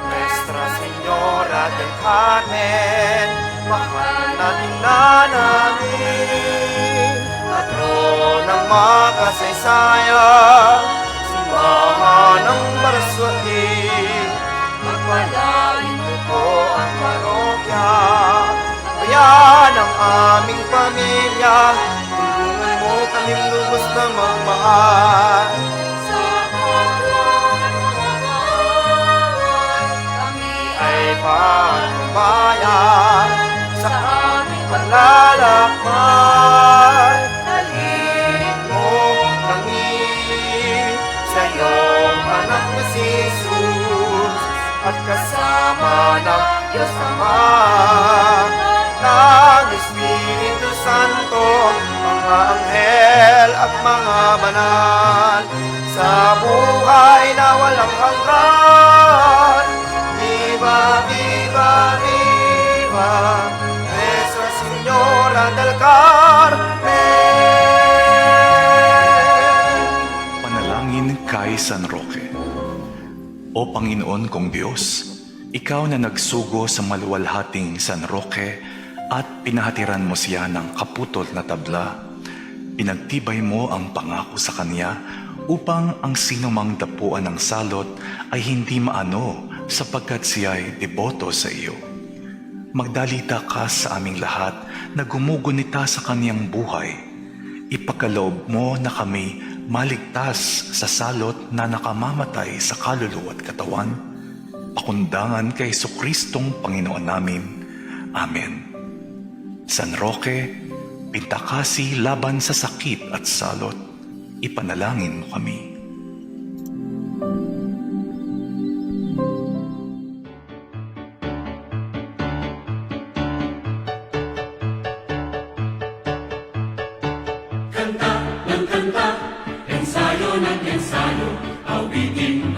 Nuestra Señora del Carmen, mahal nating nananamin, patron ng makasaysayan, simbahan ng Baraswain, magpalain mo po ang parokya, bayan ang aming pamilya, tulungan mo kaming lubos na magmahal. Ay pagbayan sa aming paglalakbay. Halin mo kami sa iyong anak na si Jesus at kasama ng Diyos Ama ng Espiritu Santo, mga anghel at mga banal, sa buhay na walang hanggan. Viva, viva, viva, Nuestra Señora del Carmen. Panalangin kay San Roque. O Panginoon kong Diyos, Ikaw na nagsugo sa maluwalhating San Roque at pinahatiran mo siya ng kaputol na tabla. Pinagtibay mo ang pangako sa kanya upang ang sinumang dapuan ng salot ay hindi maano sapagkat siya ay deboto sa iyo. Magdalita ka sa aming lahat na gumugunita sa kaniyang buhay. Ipagkaloob mo na kami maligtas sa salot na nakamamatay sa kaluluwa at katawan. Pakundangan kay Jesucristong Panginoon namin. Amen. San Roque, pintakasi laban sa sakit at salot, ipanalangin mo kami.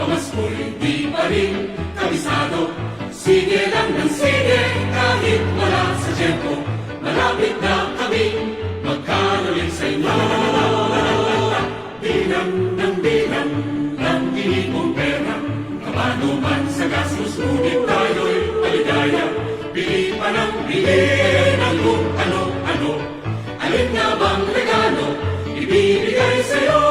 pamasko'y di pa rin kabisado. Sige lang ng sige, kahit wala sa tiyempo, malapit na kami magkaraling sa inyo. Bilang ng ginipong pera, kabado man sa gastos, ngunit tayo'y maligaya. Bili pa ng bili ng kung ano-ano, alin nga bang regalo ibibigay sa'yo?